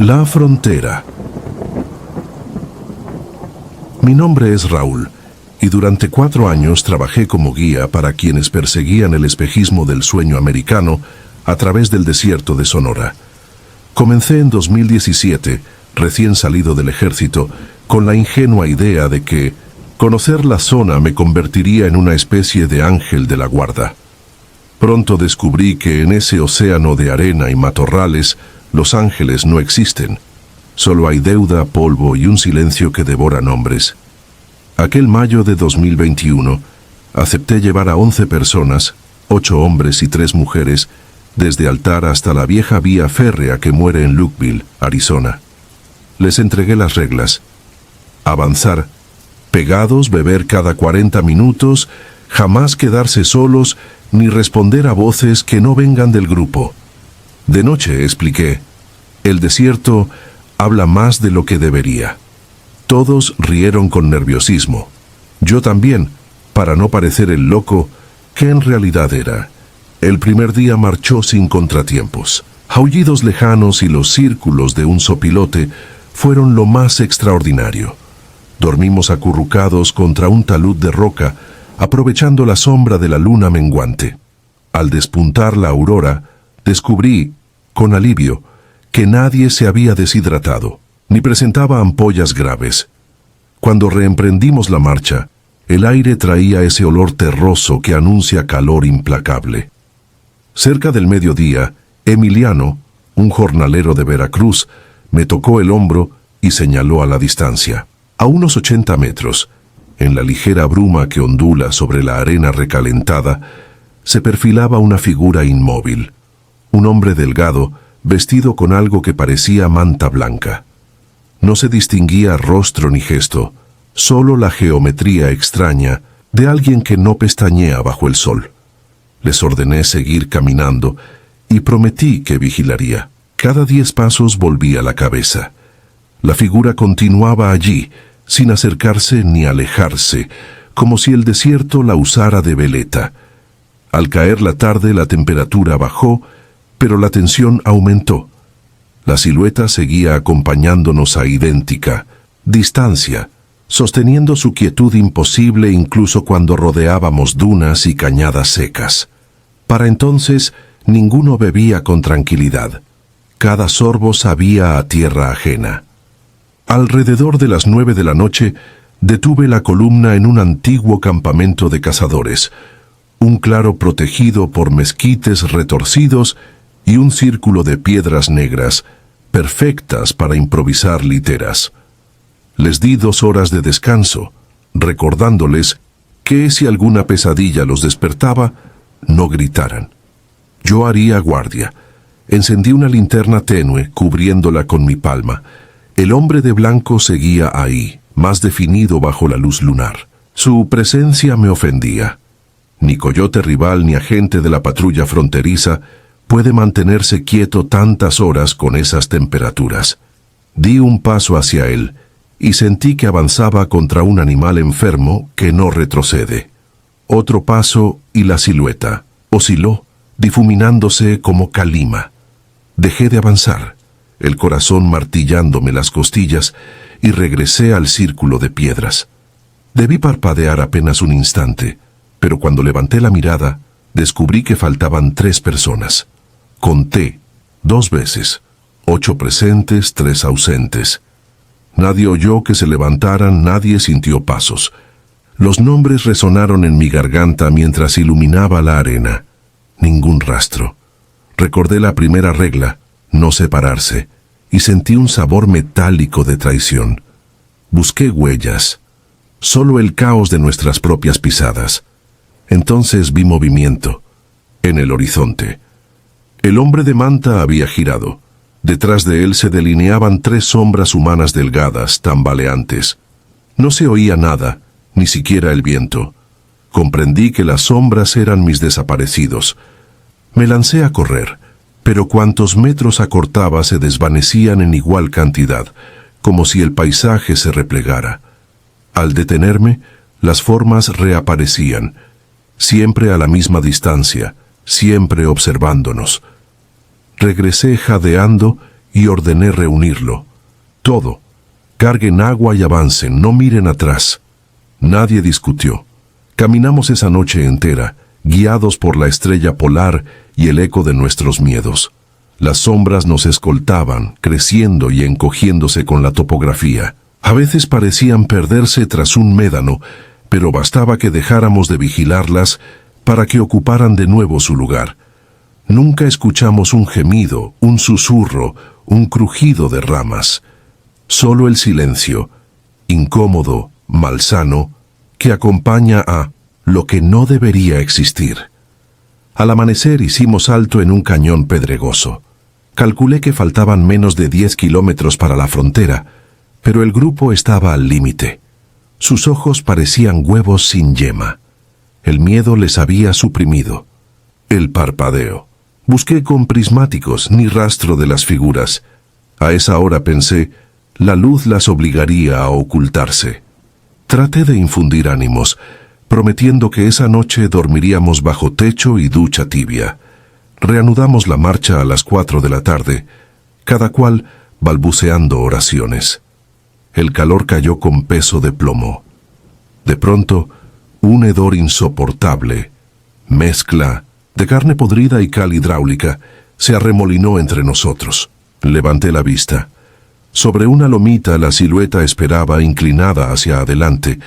La frontera. Mi nombre es Raúl, y durante 4 años trabajé como guía para quienes perseguían el espejismo del sueño americano a través del desierto de Sonora. Comencé en 2017, recién salido del ejército, con la ingenua idea de que conocer la zona me convertiría en una especie de ángel de la guarda. Pronto descubrí que en ese océano de arena y matorrales, los ángeles no existen. Solo hay deuda, polvo y un silencio que devora nombres. Aquel mayo de 2021, acepté llevar a 11 personas, 8 hombres y 3 mujeres, desde Altar hasta la vieja vía férrea que muere en Lukeville, Arizona. Les entregué las reglas. Avanzar, pegados, beber cada 40 minutos, jamás quedarse solos, ni responder a voces que no vengan del grupo. De noche, expliqué, el desierto habla más de lo que debería. Todos rieron con nerviosismo. Yo también, para no parecer el loco que en realidad era. El primer día marchó sin contratiempos. Aullidos lejanos y los círculos de un sopilote fueron lo más extraordinario. Dormimos acurrucados contra un talud de roca, aprovechando la sombra de la luna menguante. Al despuntar la aurora, descubrí, con alivio, que nadie se había deshidratado, ni presentaba ampollas graves. Cuando reemprendimos la marcha, el aire traía ese olor terroso que anuncia calor implacable. Cerca del mediodía, Emiliano, un jornalero de Veracruz, me tocó el hombro y señaló a la distancia. A unos 80 metros, en la ligera bruma que ondula sobre la arena recalentada, se perfilaba una figura inmóvil. Un hombre delgado, vestido con algo que parecía manta blanca. No se distinguía rostro ni gesto, solo la geometría extraña de alguien que no pestañea bajo el sol. Les ordené seguir caminando y prometí que vigilaría. Cada 10 pasos volvía la cabeza. La figura continuaba allí, sin acercarse ni alejarse, como si el desierto la usara de veleta. Al caer la tarde la temperatura bajó, pero la tensión aumentó. La silueta seguía acompañándonos a idéntica distancia, sosteniendo su quietud imposible incluso cuando rodeábamos dunas y cañadas secas. Para entonces, ninguno bebía con tranquilidad. Cada sorbo sabía a tierra ajena. Alrededor de las 9 de la noche, detuve la columna en un antiguo campamento de cazadores, un claro protegido por mezquites retorcidos y un círculo de piedras negras, perfectas para improvisar literas. Les di 2 horas de descanso, recordándoles que si alguna pesadilla los despertaba, no gritaran. Yo haría guardia. Encendí una linterna tenue, cubriéndola con mi palma. El hombre de blanco seguía ahí, más definido bajo la luz lunar. Su presencia me ofendía. Ni coyote rival ni agente de la patrulla fronteriza puede mantenerse quieto tantas horas con esas temperaturas. Di un paso hacia él y sentí que avanzaba contra un animal enfermo que no retrocede. Otro paso y la silueta osciló, difuminándose como calima. Dejé de avanzar, el corazón martillándome las costillas, y regresé al círculo de piedras. Debí parpadear apenas un instante, pero cuando levanté la mirada, descubrí que faltaban 3 personas. Conté 2 veces, 8 presentes, 3 ausentes. Nadie oyó que se levantaran, nadie sintió pasos. Los nombres resonaron en mi garganta mientras iluminaba la arena. Ningún rastro. Recordé la primera regla, no separarse, y sentí un sabor metálico de traición. Busqué huellas, solo el caos de nuestras propias pisadas. Entonces vi movimiento, en el horizonte. El hombre de manta había girado. Detrás de él se delineaban 3 sombras humanas delgadas, tambaleantes. No se oía nada, ni siquiera el viento. Comprendí que las sombras eran mis desaparecidos. Me lancé a correr, pero cuantos metros acortaba se desvanecían en igual cantidad, como si el paisaje se replegara. Al detenerme, las formas reaparecían, siempre a la misma distancia, siempre observándonos. Regresé jadeando y ordené reunirlo. Todo. Carguen agua y avancen, no miren atrás. Nadie discutió. Caminamos esa noche entera, guiados por la estrella polar y el eco de nuestros miedos. Las sombras nos escoltaban, creciendo y encogiéndose con la topografía. A veces parecían perderse tras un médano, pero bastaba que dejáramos de vigilarlas para que ocuparan de nuevo su lugar. Nunca escuchamos un gemido, un susurro, un crujido de ramas. Solo el silencio, incómodo, malsano, que acompaña a lo que no debería existir. Al amanecer hicimos alto en un cañón pedregoso. Calculé que faltaban menos de 10 kilómetros para la frontera, pero el grupo estaba al límite. Sus ojos parecían huevos sin yema. El miedo les había suprimido. El parpadeo. Busqué con prismáticos, ni rastro de las figuras. A esa hora pensé, la luz las obligaría a ocultarse. Traté de infundir ánimos, prometiendo que esa noche dormiríamos bajo techo y ducha tibia. Reanudamos la marcha a las 4 de la tarde, cada cual balbuceando oraciones. El calor cayó con peso de plomo. De pronto, un hedor insoportable, mezcla de carne podrida y cal hidráulica, se arremolinó entre nosotros. Levanté la vista. Sobre una lomita la silueta esperaba inclinada hacia adelante,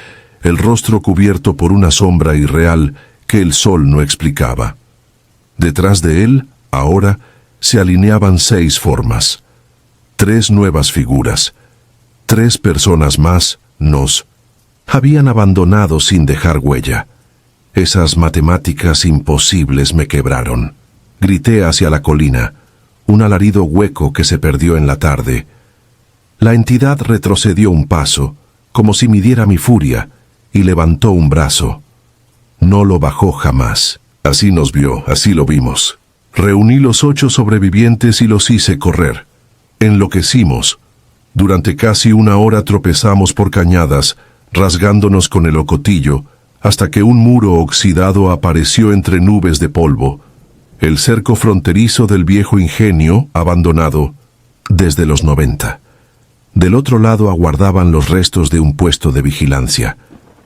el rostro cubierto por una sombra irreal que el sol no explicaba. Detrás de él, ahora, se alineaban 6 formas. 3 nuevas figuras. 3 personas más nos habían abandonado sin dejar huella. Esas matemáticas imposibles me quebraron. Grité hacia la colina, un alarido hueco que se perdió en la tarde. La entidad retrocedió un paso, como si midiera mi furia, y levantó un brazo. No lo bajó jamás. Así nos vio, así lo vimos. Reuní los 8 sobrevivientes y los hice correr. Enloquecimos. Durante casi una hora tropezamos por cañadas, rasgándonos con el ocotillo, hasta que un muro oxidado apareció entre nubes de polvo. El cerco fronterizo del viejo ingenio, abandonado desde los 90. Del otro lado aguardaban los restos de un puesto de vigilancia.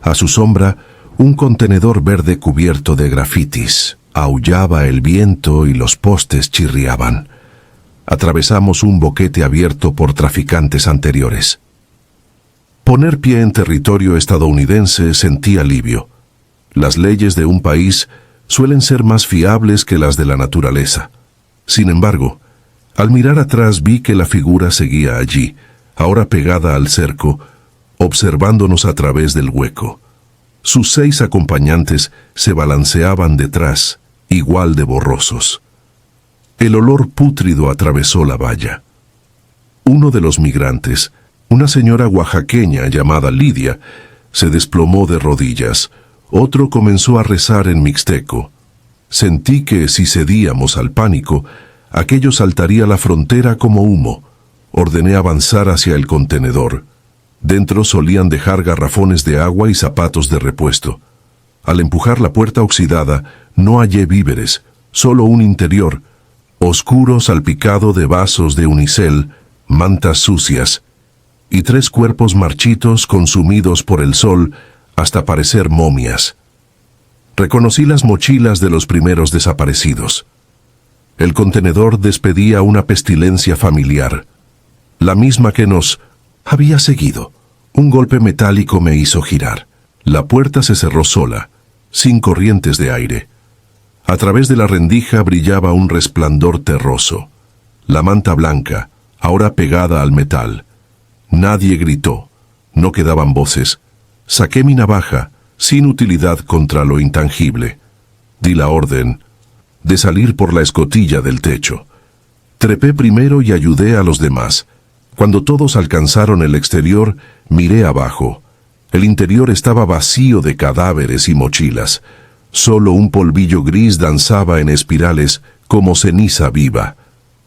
A su sombra, un contenedor verde cubierto de grafitis. Aullaba el viento y los postes chirriaban. Atravesamos un boquete abierto por traficantes anteriores. Poner pie en territorio estadounidense sentí alivio. Las leyes de un país suelen ser más fiables que las de la naturaleza. Sin embargo, al mirar atrás vi que la figura seguía allí, ahora pegada al cerco, observándonos a través del hueco. Sus 6 acompañantes se balanceaban detrás, igual de borrosos. El olor pútrido atravesó la valla. Uno de los migrantes, una señora oaxaqueña llamada Lidia, se desplomó de rodillas. Otro comenzó a rezar en mixteco. Sentí que si cedíamos al pánico, aquello saltaría la frontera como humo. Ordené avanzar hacia el contenedor. Dentro solían dejar garrafones de agua y zapatos de repuesto. Al empujar la puerta oxidada, no hallé víveres, solo un interior, oscuro salpicado de vasos de unicel, mantas sucias, y 3 cuerpos marchitos consumidos por el sol hasta parecer momias. Reconocí las mochilas de los primeros desaparecidos. El contenedor despedía una pestilencia familiar, la misma que nos había seguido. Un golpe metálico me hizo girar. La puerta se cerró sola, sin corrientes de aire. A través de la rendija brillaba un resplandor terroso. La manta blanca, ahora pegada al metal. Nadie gritó. No quedaban voces. Saqué mi navaja, sin utilidad contra lo intangible. Di la orden de salir por la escotilla del techo. Trepé primero y ayudé a los demás. Cuando todos alcanzaron el exterior, miré abajo. El interior estaba vacío de cadáveres y mochilas. Solo un polvillo gris danzaba en espirales como ceniza viva.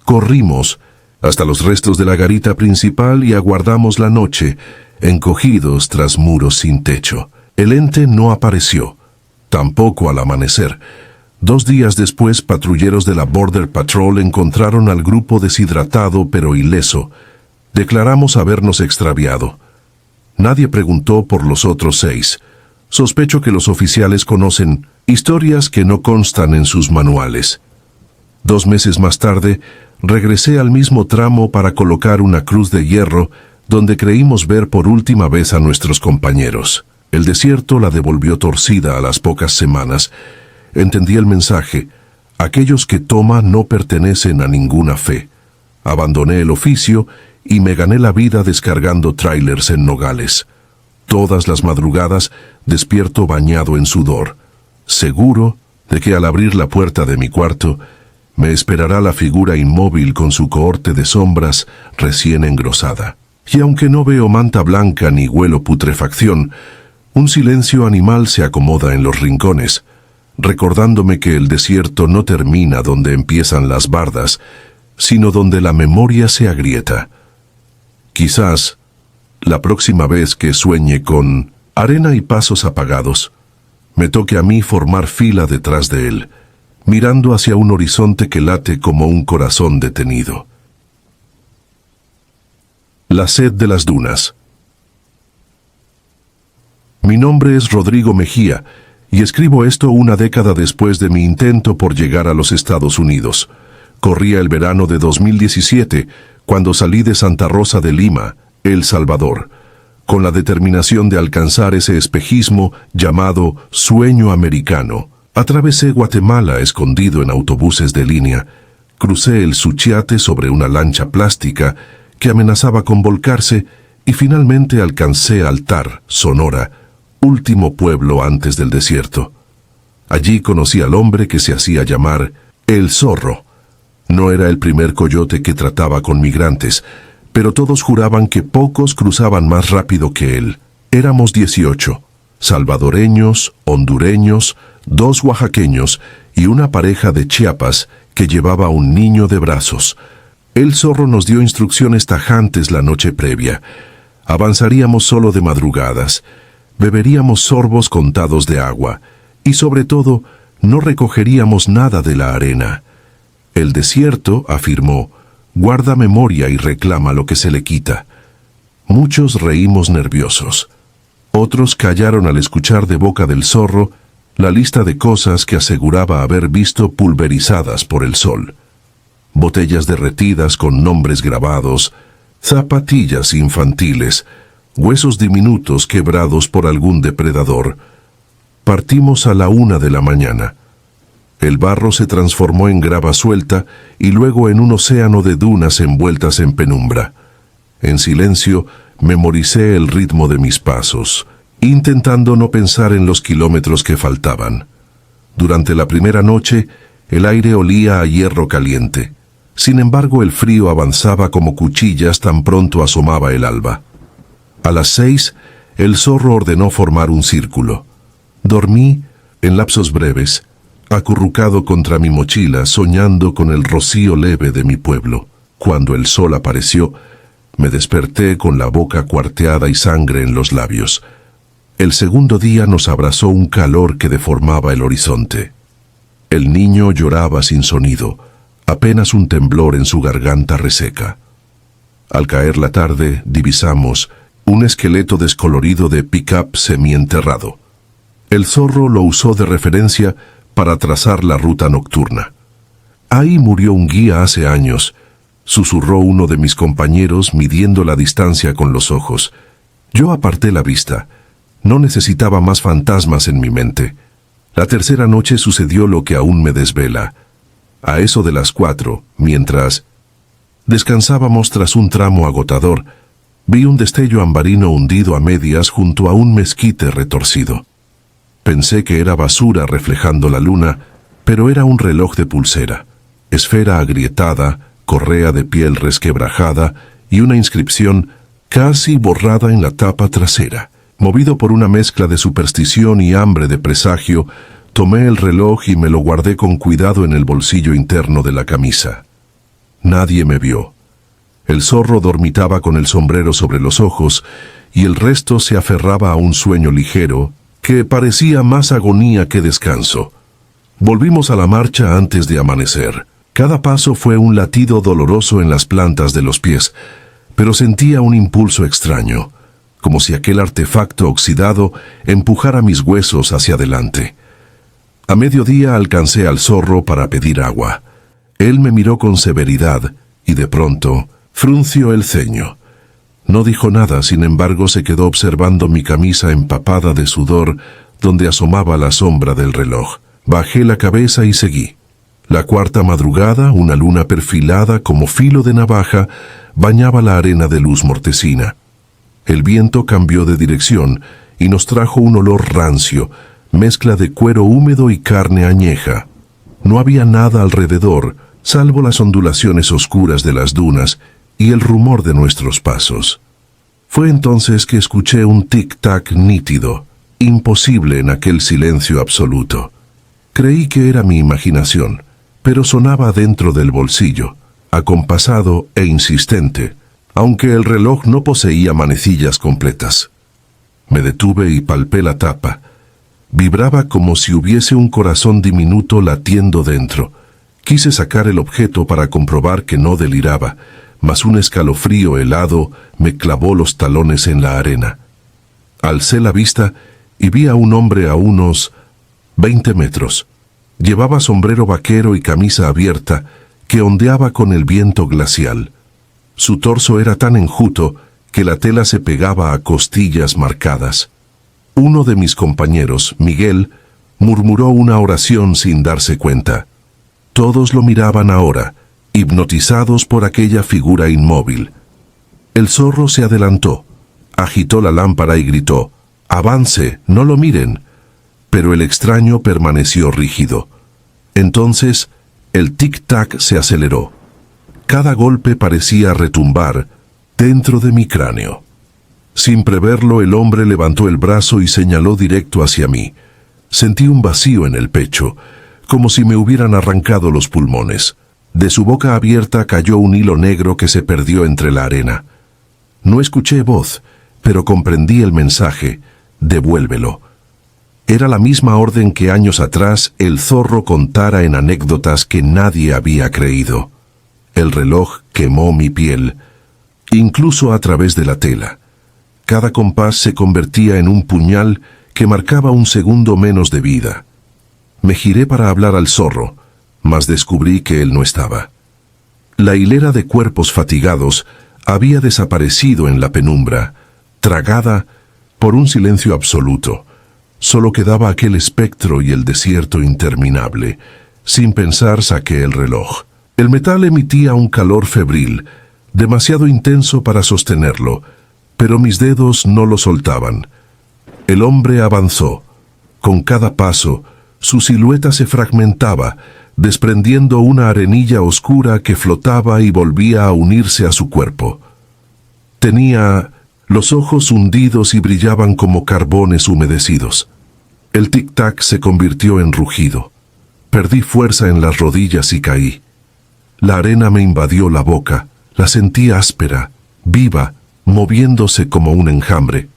Corrimos hasta los restos de la garita principal y aguardamos la noche, encogidos tras muros sin techo. El ente no apareció, tampoco al amanecer. 2 días después, patrulleros de la Border Patrol encontraron al grupo deshidratado pero ileso. Declaramos habernos extraviado. Nadie preguntó por los otros 6. Sospecho que los oficiales conocen historias que no constan en sus manuales. 2 meses más tarde, regresé al mismo tramo para colocar una cruz de hierro donde creímos ver por última vez a nuestros compañeros. El desierto la devolvió torcida a las pocas semanas. Entendí el mensaje: aquellos que toma no pertenecen a ninguna fe. Abandoné el oficio y me gané la vida descargando tráilers en Nogales. Todas las madrugadas despierto bañado en sudor, seguro de que al abrir la puerta de mi cuarto me esperará la figura inmóvil con su cohorte de sombras recién engrosada. Y aunque no veo manta blanca ni huelo putrefacción, un silencio animal se acomoda en los rincones, recordándome que el desierto no termina donde empiezan las bardas, sino donde la memoria se agrieta. Quizás, la próxima vez que sueñe con arena y pasos apagados, me toque a mí formar fila detrás de él, mirando hacia un horizonte que late como un corazón detenido. La sed de las dunas. Mi nombre es Rodrigo Mejía, y escribo esto una década después de mi intento por llegar a los Estados Unidos. Corría el verano de 2017, cuando salí de Santa Rosa de Lima, El Salvador, con la determinación de alcanzar ese espejismo llamado sueño americano. Atravesé Guatemala escondido en autobuses de línea, crucé el Suchiate sobre una lancha plástica que amenazaba con volcarse y finalmente alcancé Altar, Sonora, último pueblo antes del desierto. Allí conocí al hombre que se hacía llamar El Zorro. No era el primer coyote que trataba con migrantes, pero todos juraban que pocos cruzaban más rápido que él. Éramos 18, salvadoreños, hondureños, 2 oaxaqueños y una pareja de Chiapas que llevaba un niño de brazos. El Zorro nos dio instrucciones tajantes la noche previa. Avanzaríamos solo de madrugadas, beberíamos sorbos contados de agua y, sobre todo, no recogeríamos nada de la arena. El desierto, afirmó, guarda memoria y reclama lo que se le quita. Muchos reímos nerviosos. Otros callaron al escuchar de boca del Zorro la lista de cosas que aseguraba haber visto pulverizadas por el sol. Botellas derretidas con nombres grabados, zapatillas infantiles, huesos diminutos quebrados por algún depredador. Partimos a la 1 de la mañana. El barro se transformó en grava suelta y luego en un océano de dunas envueltas en penumbra. En silencio, memoricé el ritmo de mis pasos, intentando no pensar en los kilómetros que faltaban. Durante la primera noche, el aire olía a hierro caliente. Sin embargo, el frío avanzaba como cuchillas tan pronto asomaba el alba. A las 6, el Zorro ordenó formar un círculo. Dormí, en lapsos breves, acurrucado contra mi mochila, soñando con el rocío leve de mi pueblo. Cuando el sol apareció, me desperté con la boca cuarteada y sangre en los labios. El segundo día nos abrazó un calor que deformaba el horizonte. El niño lloraba sin sonido, apenas un temblor en su garganta reseca. Al caer la tarde, divisamos un esqueleto descolorido de pick-up semienterrado. El Zorro lo usó de referencia para trazar la ruta nocturna. Ahí murió un guía hace años, susurró uno de mis compañeros midiendo la distancia con los ojos. Yo aparté la vista. No necesitaba más fantasmas en mi mente. La tercera noche sucedió lo que aún me desvela. A eso de las 4, mientras descansábamos tras un tramo agotador, vi un destello ambarino hundido a medias junto a un mezquite retorcido. Pensé que era basura reflejando la luna, pero era un reloj de pulsera, esfera agrietada, correa de piel resquebrajada y una inscripción casi borrada en la tapa trasera. Movido por una mezcla de superstición y hambre de presagio, tomé el reloj y me lo guardé con cuidado en el bolsillo interno de la camisa. Nadie me vio. El Zorro dormitaba con el sombrero sobre los ojos y el resto se aferraba a un sueño ligero que parecía más agonía que descanso. Volvimos a la marcha antes de amanecer. Cada paso fue un latido doloroso en las plantas de los pies, pero sentía un impulso extraño, como si aquel artefacto oxidado empujara mis huesos hacia adelante. A mediodía alcancé al zorro para pedir agua. Él me miró con severidad y de pronto frunció el ceño. No dijo nada, sin embargo se quedó observando mi camisa empapada de sudor donde asomaba la sombra del reloj. Bajé la cabeza y seguí. La cuarta madrugada, una luna perfilada como filo de navaja bañaba la arena de luz mortecina. El viento cambió de dirección y nos trajo un olor rancio, mezcla de cuero húmedo y carne añeja. No había nada alrededor, salvo las ondulaciones oscuras de las dunas y el rumor de nuestros pasos. Fue entonces que escuché un tic-tac nítido, imposible en aquel silencio absoluto. Creí que era mi imaginación, pero sonaba dentro del bolsillo, acompasado e insistente, aunque el reloj no poseía manecillas completas. Me detuve y palpé la tapa. Vibraba como si hubiese un corazón diminuto latiendo dentro. Quise sacar el objeto para comprobar que no deliraba, mas un escalofrío helado me clavó los talones en la arena. Alcé la vista y vi a un hombre a unos 20 metros. Llevaba sombrero vaquero y camisa abierta que ondeaba con el viento glacial. Su torso era tan enjuto que la tela se pegaba a costillas marcadas. Uno de mis compañeros, Miguel, murmuró una oración sin darse cuenta. Todos lo miraban ahora, hipnotizados por aquella figura inmóvil. El zorro se adelantó, agitó la lámpara y gritó: «¡Avance, no lo miren!». Pero el extraño permaneció rígido. Entonces, el tic-tac se aceleró. Cada golpe parecía retumbar dentro de mi cráneo. Sin preverlo, el hombre levantó el brazo y señaló directo hacia mí. Sentí un vacío en el pecho, como si me hubieran arrancado los pulmones. De su boca abierta cayó un hilo negro que se perdió entre la arena. No escuché voz, pero comprendí el mensaje: «Devuélvelo». Era la misma orden que años atrás el zorro contara en anécdotas que nadie había creído. El reloj quemó mi piel, incluso a través de la tela. Cada compás se convertía en un puñal que marcaba un segundo menos de vida. Me giré para hablar al zorro, mas descubrí que él no estaba. La hilera de cuerpos fatigados había desaparecido en la penumbra, tragada por un silencio absoluto. Solo quedaba aquel espectro y el desierto interminable. Sin pensar saqué el reloj. El metal emitía un calor febril, demasiado intenso para sostenerlo, pero mis dedos no lo soltaban. El hombre avanzó. Con cada paso, su silueta se fragmentaba, desprendiendo una arenilla oscura que flotaba y volvía a unirse a su cuerpo. Tenía los ojos hundidos y brillaban como carbones humedecidos. El tic-tac se convirtió en rugido. Perdí fuerza en las rodillas y caí. La arena me invadió la boca. La sentí áspera, viva, moviéndose como un enjambre.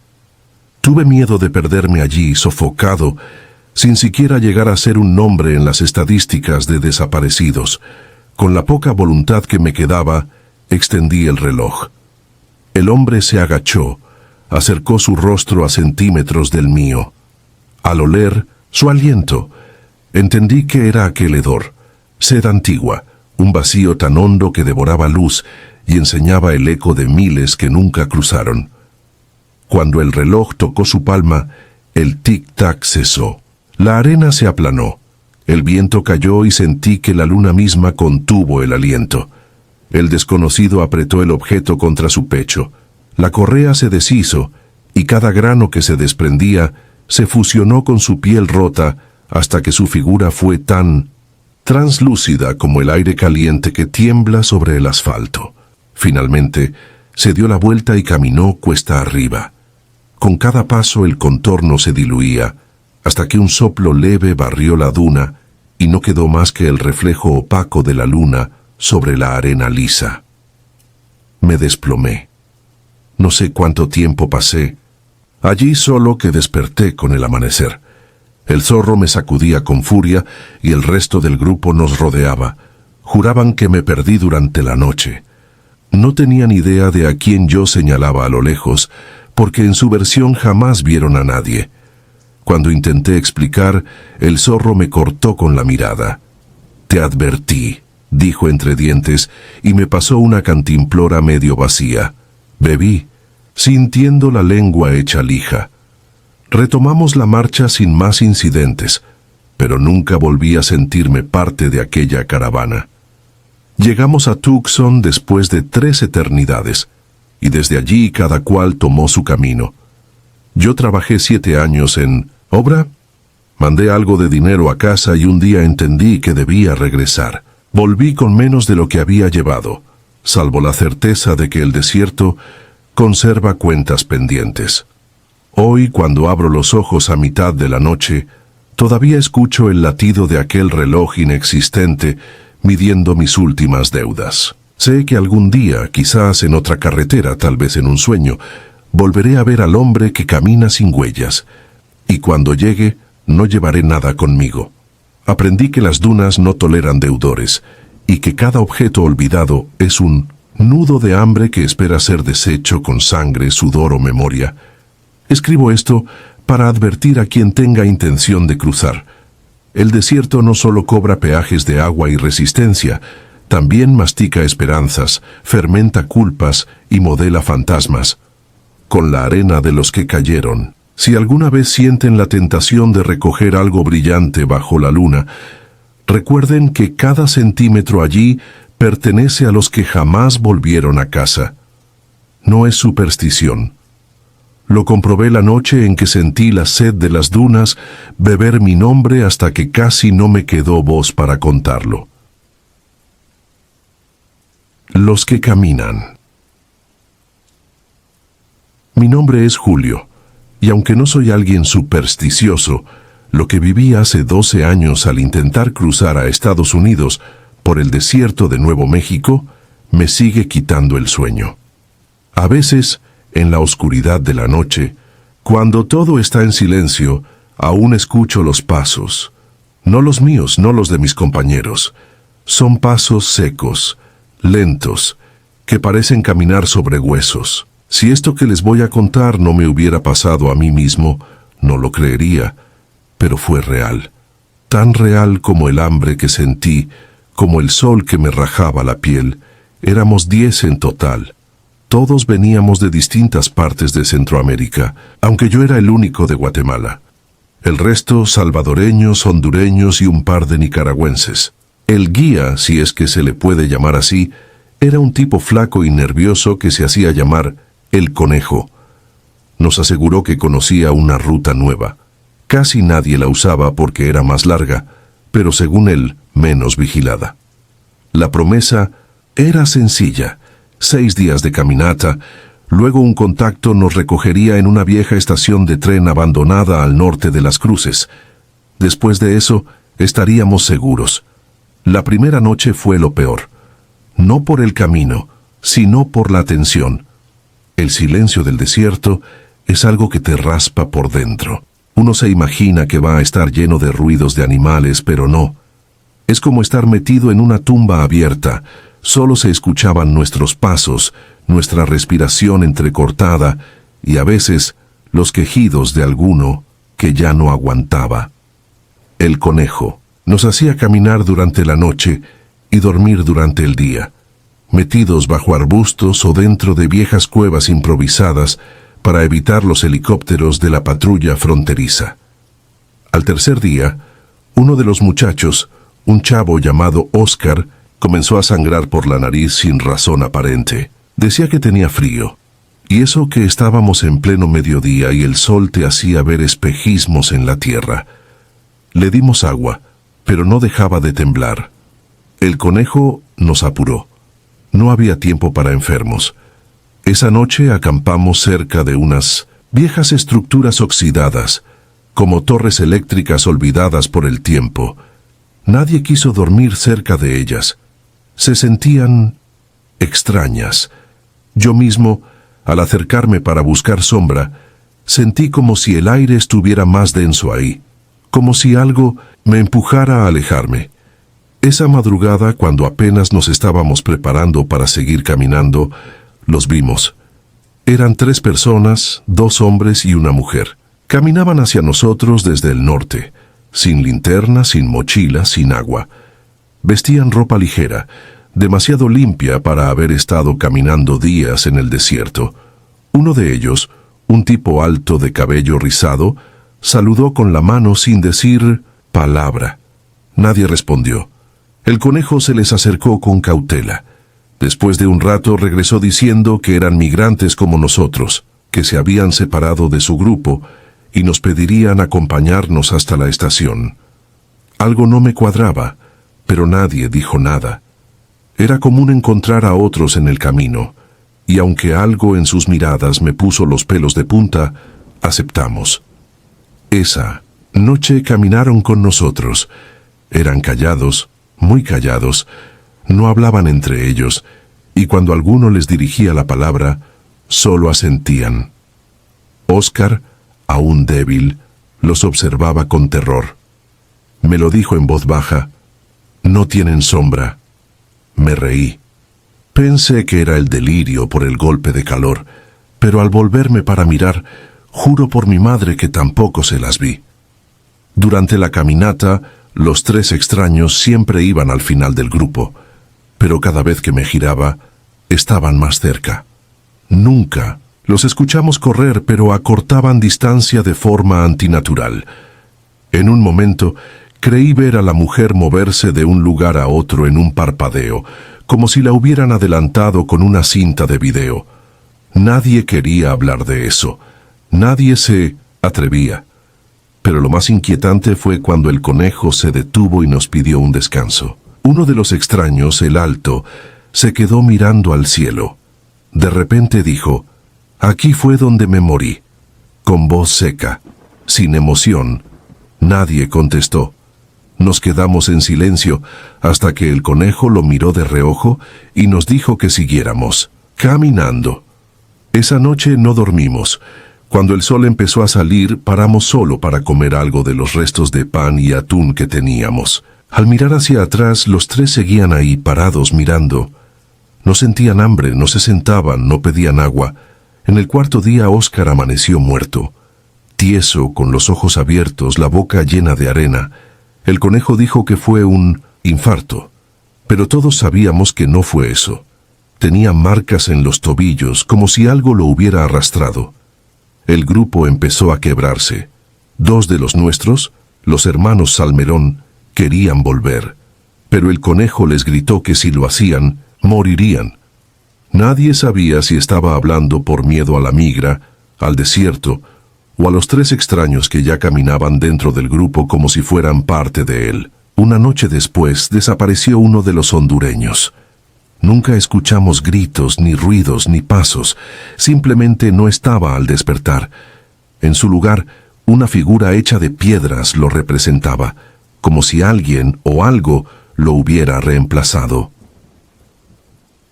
Tuve miedo de perderme allí, sofocado, sin siquiera llegar a ser un nombre en las estadísticas de desaparecidos. Con la poca voluntad que me quedaba, extendí el reloj. El hombre se agachó, acercó su rostro a centímetros del mío. Al oler su aliento, entendí que era aquel hedor, sed antigua, un vacío tan hondo que devoraba luz y enseñaba el eco de miles que nunca cruzaron. Cuando el reloj tocó su palma, el tic-tac cesó. La arena se aplanó. El viento cayó y sentí que la luna misma contuvo el aliento. El desconocido apretó el objeto contra su pecho. La correa se deshizo y cada grano que se desprendía se fusionó con su piel rota hasta que su figura fue tan translúcida como el aire caliente que tiembla sobre el asfalto. Finalmente, se dio la vuelta y caminó cuesta arriba. Con cada paso el contorno se diluía, hasta que un soplo leve barrió la duna y no quedó más que el reflejo opaco de la luna sobre la arena lisa. Me desplomé. No sé cuánto tiempo pasé allí, solo que desperté con el amanecer. El zorro me sacudía con furia y el resto del grupo nos rodeaba. Juraban que me perdí durante la noche. No tenían idea de a quién yo señalaba a lo lejos, porque en su versión jamás vieron a nadie. Cuando intenté explicar, el zorro me cortó con la mirada. «Te advertí», dijo entre dientes, y me pasó una cantimplora medio vacía. Bebí, sintiendo la lengua hecha lija. Retomamos la marcha sin más incidentes, pero nunca volví a sentirme parte de aquella caravana. Llegamos a Tucson después de 3 eternidades, y desde allí cada cual tomó su camino. Yo trabajé 7 años en obra, mandé algo de dinero a casa y un día entendí que debía regresar. Volví con menos de lo que había llevado, salvo la certeza de que el desierto conserva cuentas pendientes. Hoy, cuando abro los ojos a mitad de la noche, todavía escucho el latido de aquel reloj inexistente midiendo mis últimas deudas. Sé que algún día, quizás en otra carretera, tal vez en un sueño, volveré a ver al hombre que camina sin huellas, y cuando llegue, no llevaré nada conmigo. Aprendí que las dunas no toleran deudores, y que cada objeto olvidado es un nudo de hambre que espera ser deshecho con sangre, sudor o memoria. Escribo esto para advertir a quien tenga intención de cruzar. El desierto no solo cobra peajes de agua y resistencia, también mastica esperanzas, fermenta culpas y modela fantasmas. Con la arena de los que cayeron. Si alguna vez sienten la tentación de recoger algo brillante bajo la luna, recuerden que cada centímetro allí pertenece a los que jamás volvieron a casa. No es superstición. Lo comprobé la noche en que sentí la sed de las dunas beber mi nombre hasta que casi no me quedó voz para contarlo. Los que caminan. Mi nombre es Julio, y aunque no soy alguien supersticioso, lo que viví hace 12 años al intentar cruzar a Estados Unidos por el desierto de Nuevo México me sigue quitando el sueño. A veces, en la oscuridad de la noche, cuando todo está en silencio, aún escucho los pasos. No los míos, no los de mis compañeros. Son pasos secos, lentos, que parecen caminar sobre huesos. Si esto que les voy a contar no me hubiera pasado a mí mismo, no lo creería, pero fue real. Tan real como el hambre que sentí, como el sol que me rajaba la piel. Éramos 10 en total. Todos veníamos de distintas partes de Centroamérica, aunque yo era el único de Guatemala. El resto salvadoreños, hondureños y un par de nicaragüenses. El guía, si es que se le puede llamar así, era un tipo flaco y nervioso que se hacía llamar el Conejo. Nos aseguró que conocía una ruta nueva. Casi nadie la usaba porque era más larga, pero según él, menos vigilada. La promesa era sencilla: 6 días de caminata, luego un contacto nos recogería en una vieja estación de tren abandonada al norte de Las Cruces. Después de eso, estaríamos seguros. La primera noche fue lo peor. No por el camino, sino por la tensión. El silencio del desierto es algo que te raspa por dentro. Uno se imagina que va a estar lleno de ruidos de animales, pero no. Es como estar metido en una tumba abierta. Solo se escuchaban nuestros pasos, nuestra respiración entrecortada y a veces los quejidos de alguno que ya no aguantaba. El Conejo nos hacía caminar durante la noche y dormir durante el día, metidos bajo arbustos o dentro de viejas cuevas improvisadas para evitar los helicópteros de la patrulla fronteriza. Al tercer día, uno de los muchachos, un chavo llamado Oscar, comenzó a sangrar por la nariz sin razón aparente. Decía que tenía frío, y eso que estábamos en pleno mediodía y el sol te hacía ver espejismos en la tierra. Le dimos agua, pero no dejaba de temblar. El Conejo nos apuró. No había tiempo para enfermos. Esa noche acampamos cerca de unas viejas estructuras oxidadas, como torres eléctricas olvidadas por el tiempo. Nadie quiso dormir cerca de ellas. Se sentían extrañas. Yo mismo, al acercarme para buscar sombra, sentí como si el aire estuviera más denso ahí, como si algo me empujara a alejarme. Esa madrugada, cuando apenas nos estábamos preparando para seguir caminando, los vimos. Eran 3 personas, 2 hombres y una mujer. Caminaban hacia nosotros desde el norte, sin linterna, sin mochila, sin agua. Vestían ropa ligera, demasiado limpia para haber estado caminando días en el desierto. Uno de ellos, un tipo alto de cabello rizado, saludó con la mano sin decir palabra. Nadie respondió. El conejo se les acercó con cautela. Después de un rato regresó diciendo que eran migrantes como nosotros, que se habían separado de su grupo y nos pedirían acompañarnos hasta la estación. Algo no me cuadraba, pero nadie dijo nada. Era común encontrar a otros en el camino, y aunque algo en sus miradas me puso los pelos de punta, aceptamos. Esa noche caminaron con nosotros. Eran callados, muy callados, no hablaban entre ellos, y cuando alguno les dirigía la palabra, solo asentían. Óscar, aún débil, los observaba con terror. Me lo dijo en voz baja: «No tienen sombra». Me reí. Pensé que era el delirio por el golpe de calor, pero al volverme para mirar, juro por mi madre que tampoco se las vi. Durante la caminata, los 3 extraños siempre iban al final del grupo, pero cada vez que me giraba, estaban más cerca. Nunca los escuchamos correr, pero acortaban distancia de forma antinatural. En un momento, creí ver a la mujer moverse de un lugar a otro en un parpadeo, como si la hubieran adelantado con una cinta de video. Nadie quería hablar de eso. Nadie se atrevía. Pero lo más inquietante fue cuando el conejo se detuvo y nos pidió un descanso. Uno de los extraños, el alto, se quedó mirando al cielo. De repente dijo: «Aquí fue donde me morí», con voz seca, sin emoción. Nadie contestó. Nos quedamos en silencio hasta que el conejo lo miró de reojo y nos dijo que siguiéramos, caminando. Esa noche no dormimos. Cuando el sol empezó a salir, paramos solo para comer algo de los restos de pan y atún que teníamos. Al mirar hacia atrás, los 3 seguían ahí parados mirando. No sentían hambre, no se sentaban, no pedían agua. En el 4.º día Óscar amaneció muerto, tieso, con los ojos abiertos, la boca llena de arena. El conejo dijo que fue un infarto, pero todos sabíamos que no fue eso. Tenía marcas en los tobillos, como si algo lo hubiera arrastrado. El grupo empezó a quebrarse. 2 de los nuestros, los hermanos Salmerón, querían volver, pero el conejo les gritó que si lo hacían, morirían. Nadie sabía si estaba hablando por miedo a la migra, al desierto, o a los 3 extraños que ya caminaban dentro del grupo como si fueran parte de él. Una noche después desapareció uno de los hondureños. Nunca escuchamos gritos, ni ruidos, ni pasos. Simplemente no estaba al despertar. En su lugar, una figura hecha de piedras lo representaba, como si alguien o algo lo hubiera reemplazado.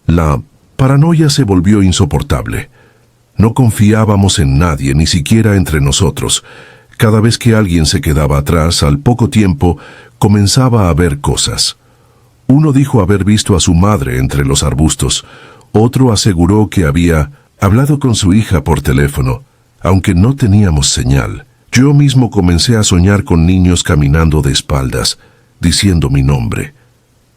La paranoia se volvió insoportable. No confiábamos en nadie, ni siquiera entre nosotros. Cada vez que alguien se quedaba atrás, al poco tiempo, comenzaba a ver cosas. Uno dijo haber visto a su madre entre los arbustos. Otro aseguró que había hablado con su hija por teléfono, aunque no teníamos señal. Yo mismo comencé a soñar con niños caminando de espaldas, diciendo mi nombre.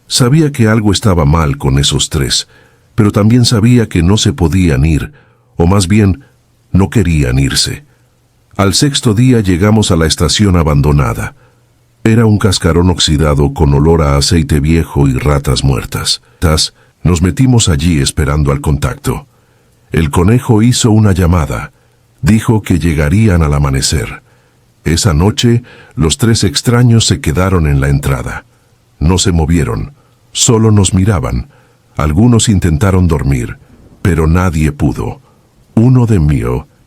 Sabía que algo estaba mal con esos 3, pero también sabía que no se podían ir, o más bien, no querían irse. Al 6.º día llegamos a la estación abandonada. Era un cascarón oxidado con olor a aceite viejo y ratas muertas. Nos metimos allí esperando al contacto. El conejo hizo una llamada. Dijo que llegarían al amanecer. Esa noche, los 3 extraños se quedaron en la entrada. No se movieron, solo nos miraban. Algunos intentaron dormir, pero nadie pudo. Uno de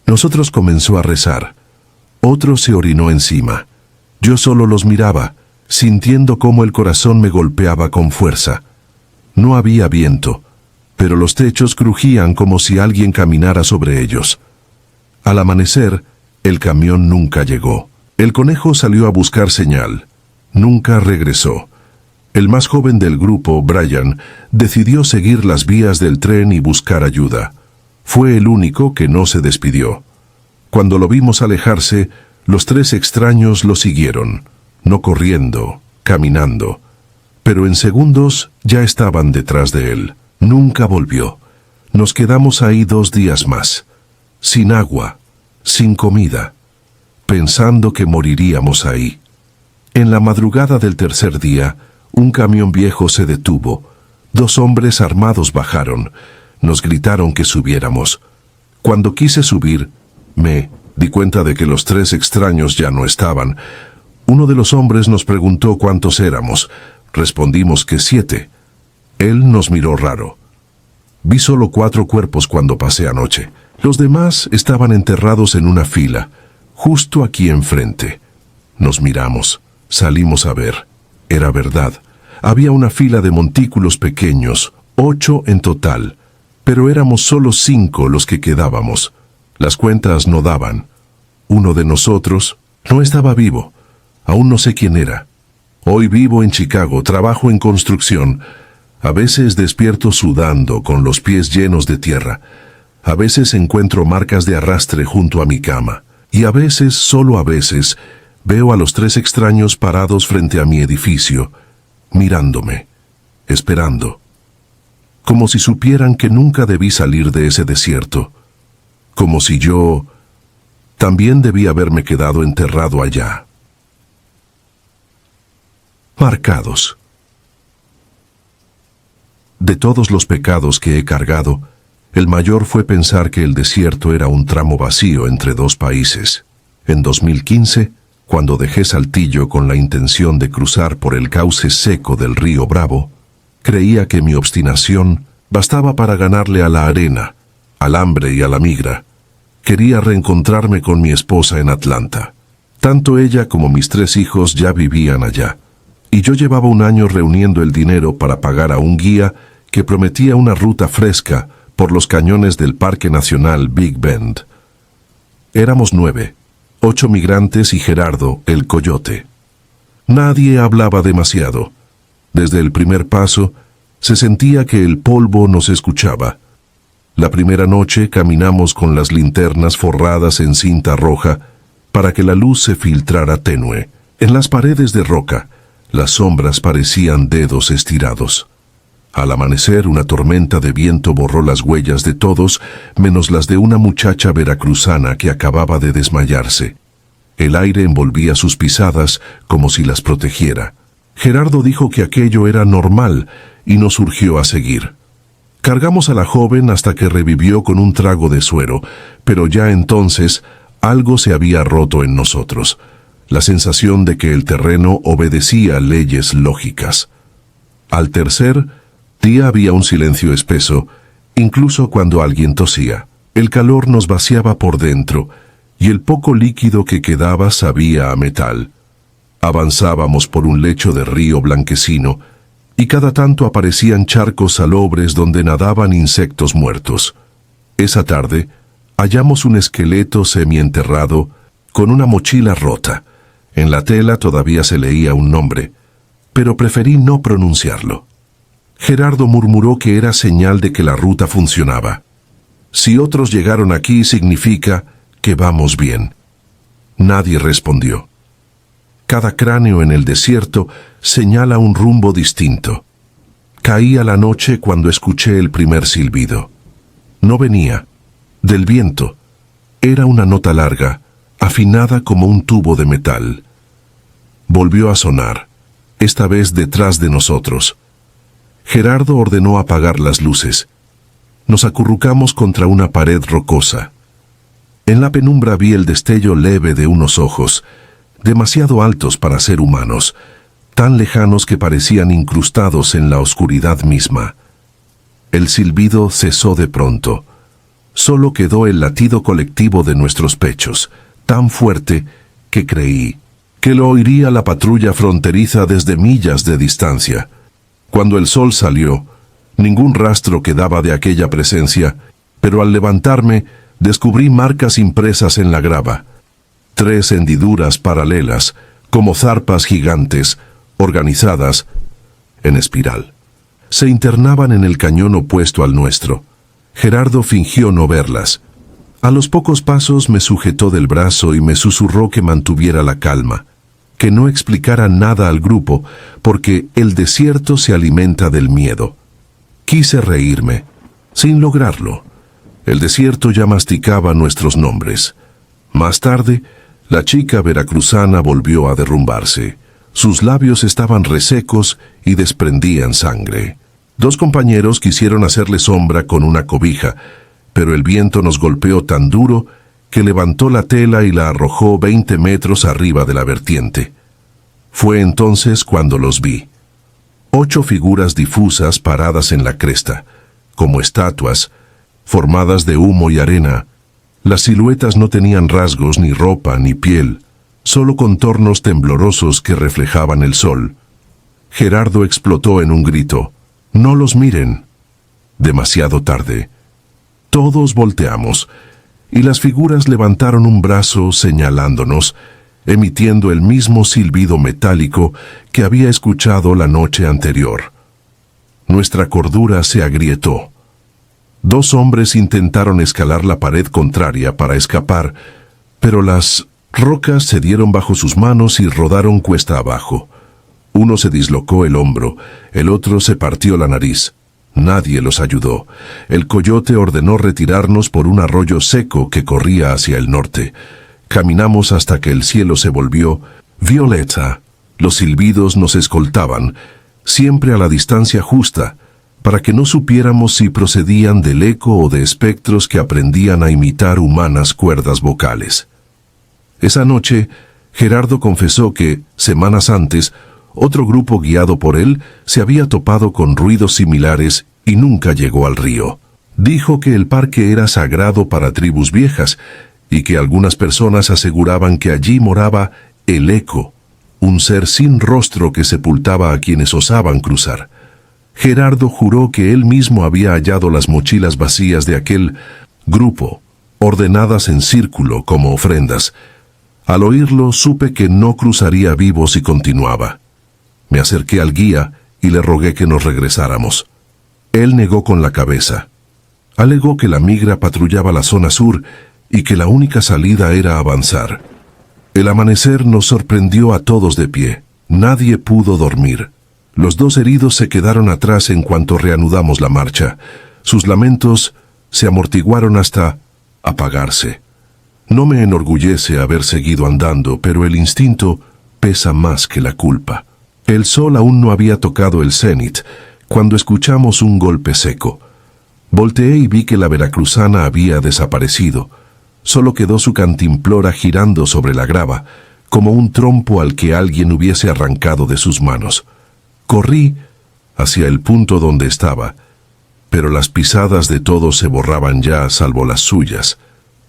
nosotros comenzó a rezar. Otro se orinó encima. Yo solo los miraba, sintiendo cómo el corazón me golpeaba con fuerza. No había viento, pero los techos crujían como si alguien caminara sobre ellos. Al amanecer, el camión nunca llegó. El conejo salió a buscar señal. Nunca regresó. El más joven del grupo, Brian, decidió seguir las vías del tren y buscar ayuda. Fue el único que no se despidió. Cuando lo vimos alejarse, los tres extraños lo siguieron, no corriendo, caminando. Pero en segundos ya estaban detrás de él. Nunca volvió. Nos quedamos ahí 2 días más, sin agua, sin comida, pensando que moriríamos ahí. En la madrugada del tercer día, un camión viejo se detuvo. 2 hombres armados bajaron. Nos gritaron que subiéramos. Cuando quise subir, me di cuenta de que los 3 extraños ya no estaban. Uno de los hombres nos preguntó cuántos éramos. Respondimos que 7. Él nos miró raro. Vi solo 4 cuerpos cuando pasé anoche. Los demás estaban enterrados en una fila, justo aquí enfrente. Nos miramos, salimos a ver. Era verdad. Había una fila de montículos pequeños, 8 en total, pero éramos solo 5 los que quedábamos. Las cuentas no daban. Uno de nosotros no estaba vivo. Aún no sé quién era. Hoy vivo en Chicago, trabajo en construcción. A veces despierto sudando, con los pies llenos de tierra. A veces encuentro marcas de arrastre junto a mi cama. Y a veces, solo a veces, veo a los 3 extraños parados frente a mi edificio, mirándome, esperando. Como si supieran que nunca debí salir de ese desierto. Como si yo también debía haberme quedado enterrado allá. Marcados. De todos los pecados que he cargado, el mayor fue pensar que el desierto era un tramo vacío entre 2 países. En 2015, cuando dejé Saltillo con la intención de cruzar por el cauce seco del río Bravo, creía que mi obstinación bastaba para ganarle a la arena, al hambre y a la migra. Quería reencontrarme con mi esposa en Atlanta. Tanto ella como mis 3 hijos ya vivían allá, y yo llevaba un año reuniendo el dinero para pagar a un guía que prometía una ruta fresca por los cañones del Parque Nacional Big Bend. Éramos 9, 8 migrantes y Gerardo, el coyote. Nadie hablaba demasiado. Desde el primer paso, se sentía que el polvo nos escuchaba. La primera noche caminamos con las linternas forradas en cinta roja para que la luz se filtrara tenue. En las paredes de roca, las sombras parecían dedos estirados. Al amanecer, una tormenta de viento borró las huellas de todos, menos las de una muchacha veracruzana que acababa de desmayarse. El aire envolvía sus pisadas como si las protegiera. Gerardo dijo que aquello era normal y nos urgió a seguir. Cargamos a la joven hasta que revivió con un trago de suero, pero ya entonces algo se había roto en nosotros. La sensación de que el terreno obedecía leyes lógicas. Al tercer día había un silencio espeso, incluso cuando alguien tosía. El calor nos vaciaba por dentro, y el poco líquido que quedaba sabía a metal. Avanzábamos por un lecho de río blanquecino, y cada tanto aparecían charcos salobres donde nadaban insectos muertos. Esa tarde hallamos un esqueleto semienterrado con una mochila rota. En la tela todavía se leía un nombre, pero preferí no pronunciarlo. Gerardo murmuró que era señal de que la ruta funcionaba. Si otros llegaron aquí, significa que vamos bien. Nadie respondió. Cada cráneo en el desierto señala un rumbo distinto. Caía la noche cuando escuché el primer silbido. No venía del viento. Era una nota larga, afinada como un tubo de metal. Volvió a sonar, esta vez detrás de nosotros. Gerardo ordenó apagar las luces. Nos acurrucamos contra una pared rocosa. En la penumbra vi el destello leve de unos ojos, demasiado altos para ser humanos, tan lejanos que parecían incrustados en la oscuridad misma. El silbido cesó de pronto. Solo quedó el latido colectivo de nuestros pechos, tan fuerte que creí que lo oiría la patrulla fronteriza desde millas de distancia. Cuando el sol salió, ningún rastro quedaba de aquella presencia, pero al levantarme descubrí marcas impresas en la grava. 3 hendiduras paralelas, como zarpas gigantes, organizadas en espiral. Se internaban en el cañón opuesto al nuestro. Gerardo fingió no verlas. A los pocos pasos me sujetó del brazo y me susurró que mantuviera la calma, que no explicara nada al grupo, porque el desierto se alimenta del miedo. Quise reírme, sin lograrlo. El desierto ya masticaba nuestros nombres. Más tarde, la chica veracruzana volvió a derrumbarse. Sus labios estaban resecos y desprendían sangre. 2 compañeros quisieron hacerle sombra con una cobija, pero el viento nos golpeó tan duro que levantó la tela y la arrojó 20 metros arriba de la vertiente. Fue entonces cuando los vi. 8 figuras difusas paradas en la cresta, como estatuas, formadas de humo y arena. Las siluetas no tenían rasgos, ni ropa, ni piel, solo contornos temblorosos que reflejaban el sol. Gerardo explotó en un grito. «¡No los miren!». Demasiado tarde. Todos volteamos, y las figuras levantaron un brazo señalándonos, emitiendo el mismo silbido metálico que había escuchado la noche anterior. Nuestra cordura se agrietó. 2 hombres intentaron escalar la pared contraria para escapar, pero las rocas se dieron bajo sus manos y rodaron cuesta abajo. Uno se dislocó el hombro, el otro se partió la nariz. Nadie los ayudó. El coyote ordenó retirarnos por un arroyo seco que corría hacia el norte. Caminamos hasta que el cielo se volvió violeta. Los silbidos nos escoltaban, siempre a la distancia justa, para que no supiéramos si procedían del eco o de espectros que aprendían a imitar humanas cuerdas vocales. Esa noche, Gerardo confesó que, semanas antes, otro grupo guiado por él se había topado con ruidos similares y nunca llegó al río. Dijo que el parque era sagrado para tribus viejas y que algunas personas aseguraban que allí moraba el eco, un ser sin rostro que sepultaba a quienes osaban cruzar. Gerardo juró que él mismo había hallado las mochilas vacías de aquel grupo, ordenadas en círculo como ofrendas. Al oírlo supe que no cruzaría vivo si continuaba. Me acerqué al guía y le rogué que nos regresáramos. Él negó con la cabeza. Alegó que la migra patrullaba la zona sur y que la única salida era avanzar. El amanecer nos sorprendió a todos de pie. Nadie pudo dormir. Los 2 heridos se quedaron atrás en cuanto reanudamos la marcha. Sus lamentos se amortiguaron hasta apagarse. No me enorgullece haber seguido andando, pero el instinto pesa más que la culpa. El sol aún no había tocado el cenit cuando escuchamos un golpe seco. Volteé y vi que la veracruzana había desaparecido. Solo quedó su cantimplora girando sobre la grava, como un trompo al que alguien hubiese arrancado de sus manos. Corrí hacia el punto donde estaba, pero las pisadas de todos se borraban ya, salvo las suyas,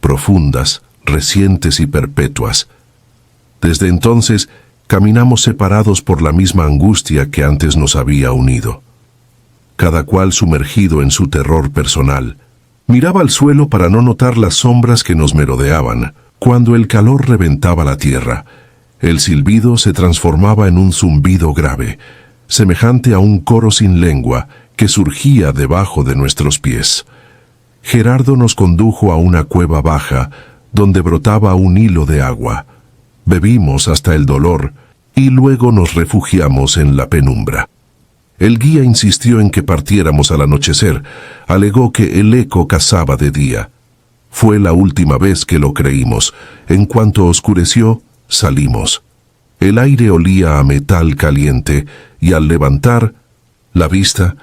profundas, recientes y perpetuas. Desde entonces, caminamos separados por la misma angustia que antes nos había unido. Cada cual sumergido en su terror personal. Miraba al suelo para no notar las sombras que nos merodeaban. Cuando el calor reventaba la tierra, el silbido se transformaba en un zumbido grave, semejante a un coro sin lengua que surgía debajo de nuestros pies. Gerardo nos condujo a una cueva baja, donde brotaba un hilo de agua. Bebimos hasta el dolor y luego nos refugiamos en la penumbra. El guía insistió en que partiéramos al anochecer. Alegó que el eco cazaba de día. Fue la última vez que lo creímos. En cuanto oscureció, salimos. El aire olía a metal caliente y al levantar la vista,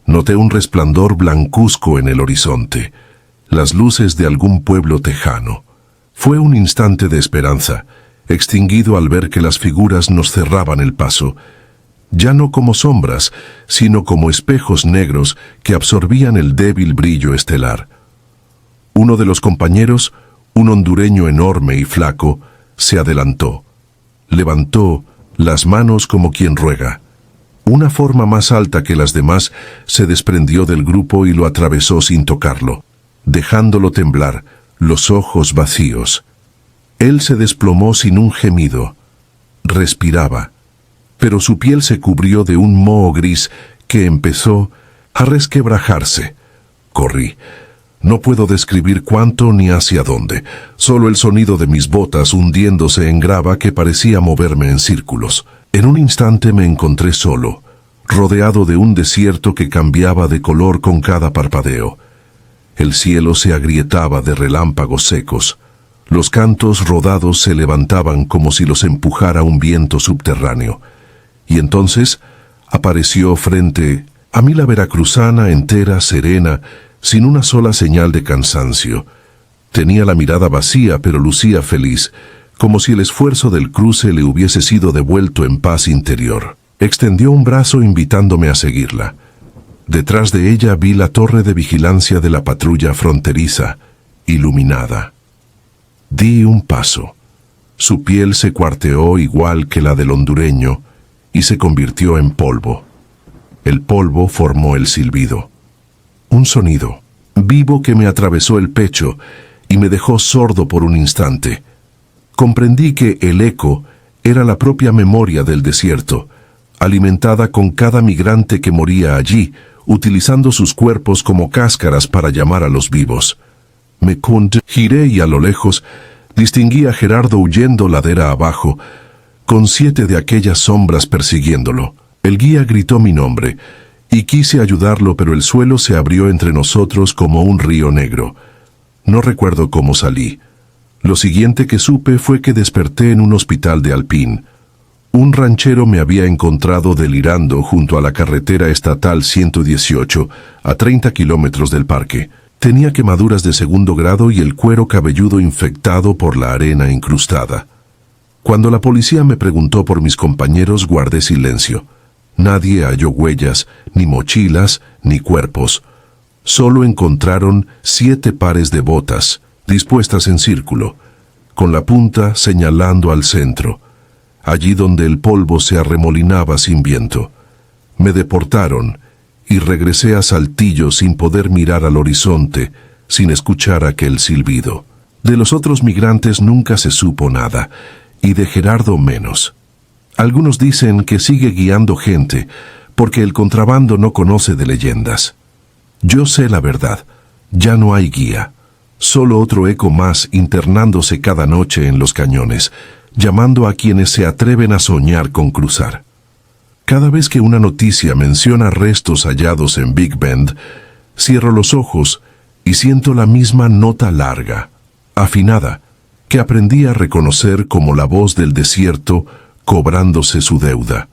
noté un resplandor blancuzco en el horizonte, las luces de algún pueblo tejano. Fue un instante de esperanza, extinguido al ver que las figuras nos cerraban el paso, ya no como sombras, sino como espejos negros que absorbían el débil brillo estelar. Uno de los compañeros, un hondureño enorme y flaco, se adelantó. Levantó las manos como quien ruega. Una forma más alta que las demás se desprendió del grupo y lo atravesó sin tocarlo, dejándolo temblar, los ojos vacíos. Él se desplomó sin un gemido. Respiraba, pero su piel se cubrió de un moho gris que empezó a resquebrajarse. Corrí. No puedo describir cuánto ni hacia dónde, solo el sonido de mis botas hundiéndose en grava que parecía moverme en círculos. En un instante me encontré solo, rodeado de un desierto que cambiaba de color con cada parpadeo. El cielo se agrietaba de relámpagos secos. Los cantos rodados se levantaban como si los empujara un viento subterráneo. Y entonces apareció frente a mí la veracruzana entera, serena, sin una sola señal de cansancio. Tenía la mirada vacía, pero lucía feliz, como si el esfuerzo del cruce le hubiese sido devuelto en paz interior. Extendió un brazo invitándome a seguirla. Detrás de ella vi la torre de vigilancia de la patrulla fronteriza, iluminada. Di un paso. Su piel se cuarteó igual que la del hondureño y se convirtió en polvo. El polvo formó el silbido. Un sonido vivo que me atravesó el pecho y me dejó sordo por un instante. Comprendí que el eco era la propia memoria del desierto, alimentada con cada migrante que moría allí, utilizando sus cuerpos como cáscaras para llamar a los vivos. Me giré y a lo lejos distinguí a Gerardo huyendo ladera abajo, con 7 de aquellas sombras persiguiéndolo. El guía gritó mi nombre, y quise ayudarlo, pero el suelo se abrió entre nosotros como un río negro. No recuerdo cómo salí. Lo siguiente que supe fue que desperté en un hospital de Alpín. Un ranchero me había encontrado delirando junto a la carretera estatal 118, a 30 kilómetros del parque. Tenía quemaduras de 2º grado y el cuero cabelludo infectado por la arena incrustada. Cuando la policía me preguntó por mis compañeros, guardé silencio. Nadie halló huellas, ni mochilas, ni cuerpos. Solo encontraron 7 pares de botas, dispuestas en círculo, con la punta señalando al centro, allí donde el polvo se arremolinaba sin viento. Me deportaron y regresé a Saltillo sin poder mirar al horizonte, sin escuchar aquel silbido. De los otros migrantes nunca se supo nada, y de Gerardo menos. Algunos dicen que sigue guiando gente, porque el contrabando no conoce de leyendas. Yo sé la verdad, ya no hay guía, solo otro eco más internándose cada noche en los cañones, llamando a quienes se atreven a soñar con cruzar. Cada vez que una noticia menciona restos hallados en Big Bend, cierro los ojos y siento la misma nota larga, afinada, que aprendí a reconocer como la voz del desierto cobrándose su deuda.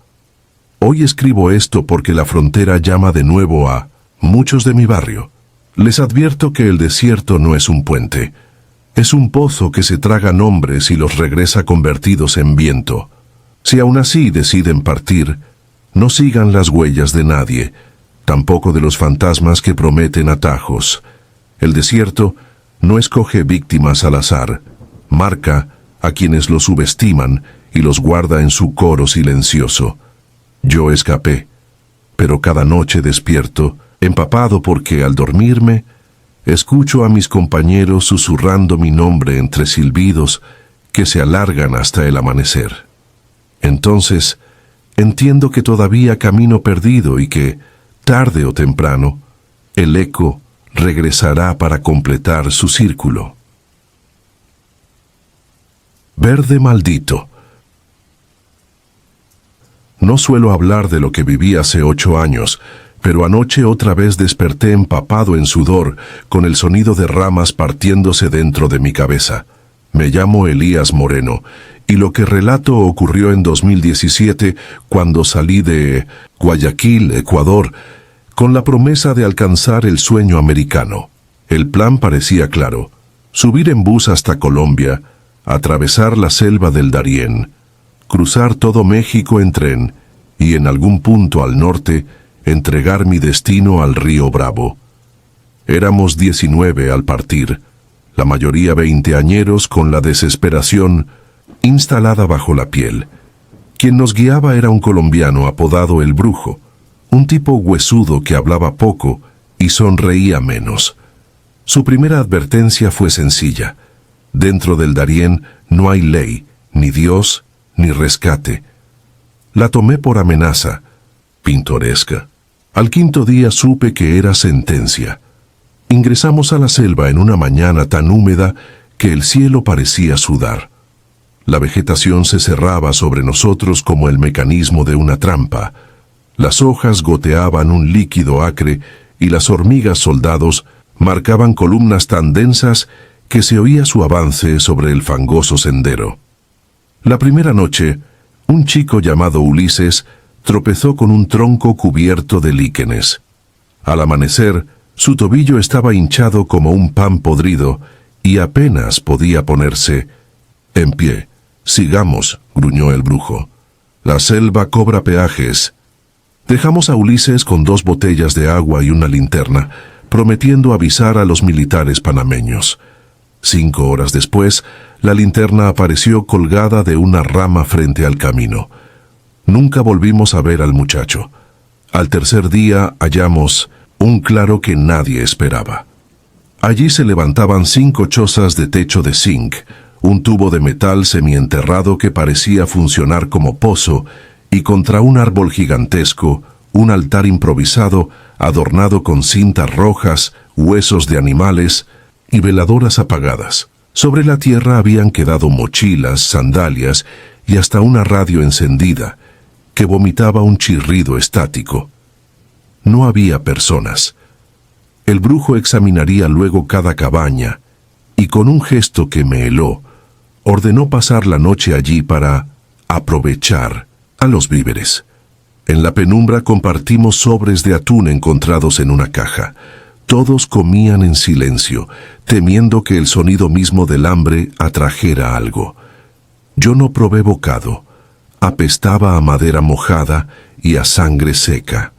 Hoy escribo esto porque la frontera llama de nuevo a muchos de mi barrio. Les advierto que el desierto no es un puente, es un pozo que se traga nombres y los regresa convertidos en viento. Si aún así deciden partir, no sigan las huellas de nadie, tampoco de los fantasmas que prometen atajos. El desierto no escoge víctimas al azar, marca a quienes lo subestiman y los guarda en su coro silencioso. Yo escapé, pero cada noche despierto, empapado porque al dormirme, escucho a mis compañeros susurrando mi nombre entre silbidos que se alargan hasta el amanecer. Entonces, entiendo que todavía camino perdido y que, tarde o temprano, el eco regresará para completar su círculo. Verde maldito. No suelo hablar de lo que viví hace 8 años, pero anoche otra vez desperté empapado en sudor, con el sonido de ramas partiéndose dentro de mi cabeza. Me llamo Elías Moreno, y lo que relato ocurrió en 2017, cuando salí de Guayaquil, Ecuador, con la promesa de alcanzar el sueño americano. El plan parecía claro: subir en bus hasta Colombia, atravesar la selva del Darién, cruzar todo México en tren y en algún punto al norte entregar mi destino al río Bravo. Éramos 19 al partir, la mayoría veinteañeros con la desesperación instalada bajo la piel. Quien nos guiaba era un colombiano apodado El Brujo, un tipo huesudo que hablaba poco y sonreía menos. Su primera advertencia fue sencilla: Dentro del Darién no hay ley, ni Dios, ni rescate. La tomé por amenaza, pintoresca. Al quinto día supe que era sentencia. Ingresamos a la selva en una mañana tan húmeda que el cielo parecía sudar. La vegetación se cerraba sobre nosotros como el mecanismo de una trampa. Las hojas goteaban un líquido acre y las hormigas soldados marcaban columnas tan densas que se oía su avance sobre el fangoso sendero. La primera noche, un chico llamado Ulises tropezó con un tronco cubierto de líquenes. Al amanecer, su tobillo estaba hinchado como un pan podrido y apenas podía ponerse en pie. «Sigamos», gruñó el brujo. «La selva cobra peajes». Dejamos a Ulises con 2 botellas de agua y una linterna, prometiendo avisar a los militares panameños. 5 horas después, la linterna apareció colgada de una rama frente al camino. Nunca volvimos a ver al muchacho. Al tercer día hallamos un claro que nadie esperaba. Allí se levantaban 5 chozas de techo de zinc, un tubo de metal semienterrado que parecía funcionar como pozo, y contra un árbol gigantesco, un altar improvisado adornado con cintas rojas, huesos de animales y veladoras apagadas. Sobre la tierra habían quedado mochilas, sandalias y hasta una radio encendida, que vomitaba un chirrido estático. No había personas. El brujo examinaría luego cada cabaña, y con un gesto que me heló, ordenó pasar la noche allí para aprovechar a los víveres. En la penumbra compartimos sobres de atún encontrados en una caja. Todos comían en silencio, temiendo que el sonido mismo del hambre atrajera algo. Yo no probé bocado. Apestaba a madera mojada y a sangre seca.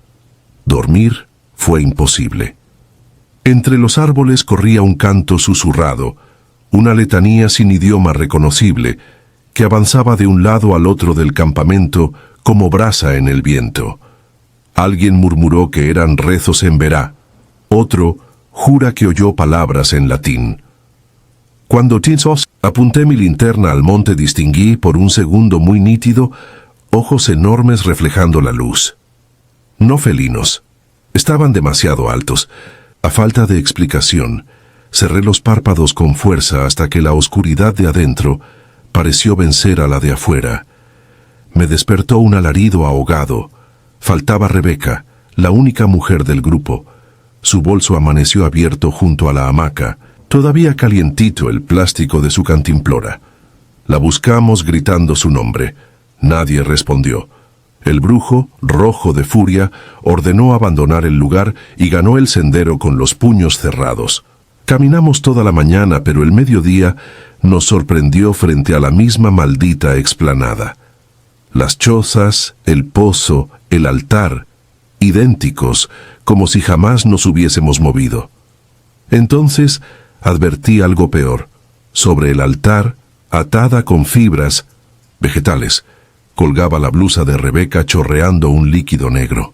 Dormir fue imposible. Entre los árboles corría un canto susurrado, una letanía sin idioma reconocible, que avanzaba de un lado al otro del campamento como brasa en el viento. Alguien murmuró que eran rezos en verá. Otro jura que oyó palabras en latín. Cuando apunté mi linterna al monte, distinguí por un segundo muy nítido ojos enormes reflejando la luz. No felinos. Estaban demasiado altos. A falta de explicación, cerré los párpados con fuerza hasta que la oscuridad de adentro pareció vencer a la de afuera. Me despertó un alarido ahogado. Faltaba Rebeca, la única mujer del grupo. Su bolso amaneció abierto junto a la hamaca, todavía calientito el plástico de su cantimplora. La buscamos gritando su nombre. Nadie respondió. El brujo, rojo de furia, ordenó abandonar el lugar y ganó el sendero con los puños cerrados. Caminamos toda la mañana, pero el mediodía nos sorprendió frente a la misma maldita explanada. Las chozas, el pozo, el altar, idénticos, como si jamás nos hubiésemos movido. Entonces advertí algo peor. Sobre el altar, atada con fibras vegetales, colgaba la blusa de Rebeca chorreando un líquido negro.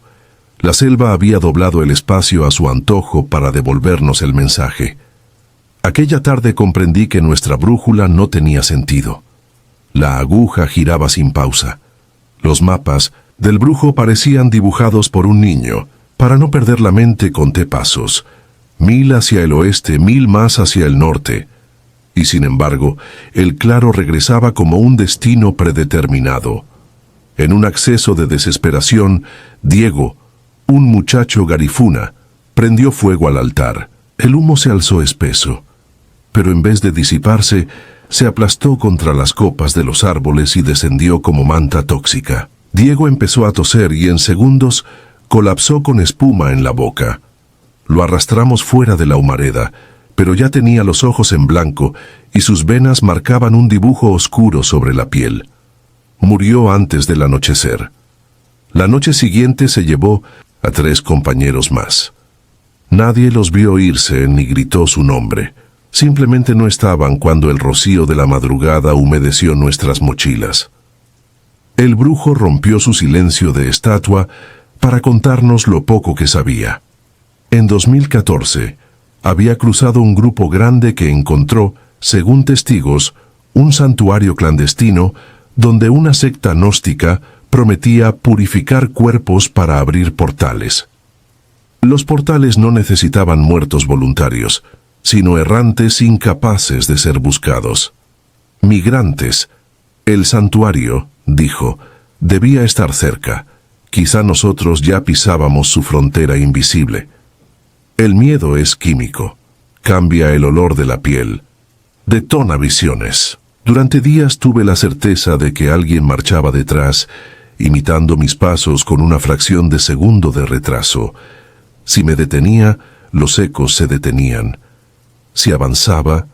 La selva había doblado el espacio a su antojo para devolvernos el mensaje. Aquella tarde comprendí que nuestra brújula no tenía sentido. La aguja giraba sin pausa. Los mapas del brujo parecían dibujados por un niño. Para no perder la mente conté pasos. 1000 hacia el oeste, 1000 más hacia el norte. Y sin embargo, el claro regresaba como un destino predeterminado. En un acceso de desesperación, Diego, un muchacho garifuna, prendió fuego al altar. El humo se alzó espeso, pero en vez de disiparse, se aplastó contra las copas de los árboles y descendió como manta tóxica. Diego empezó a toser y en segundos colapsó con espuma en la boca. Lo arrastramos fuera de la humareda, pero ya tenía los ojos en blanco y sus venas marcaban un dibujo oscuro sobre la piel. Murió antes del anochecer. La noche siguiente se llevó a 3 compañeros más. Nadie los vio irse ni gritó su nombre. Simplemente no estaban cuando el rocío de la madrugada humedeció nuestras mochilas. El brujo rompió su silencio de estatua para contarnos lo poco que sabía. En 2014, había cruzado un grupo grande que encontró, según testigos, un santuario clandestino donde una secta gnóstica prometía purificar cuerpos para abrir portales. Los portales no necesitaban muertos voluntarios, sino errantes incapaces de ser buscados. Migrantes. El santuario, dijo, debía estar cerca. Quizá nosotros ya pisábamos su frontera invisible. El miedo es químico. Cambia el olor de la piel. Detona visiones. Durante días tuve la certeza de que alguien marchaba detrás, imitando mis pasos con una fracción de segundo de retraso. Si me detenía, los ecos se detenían. Si avanzaba,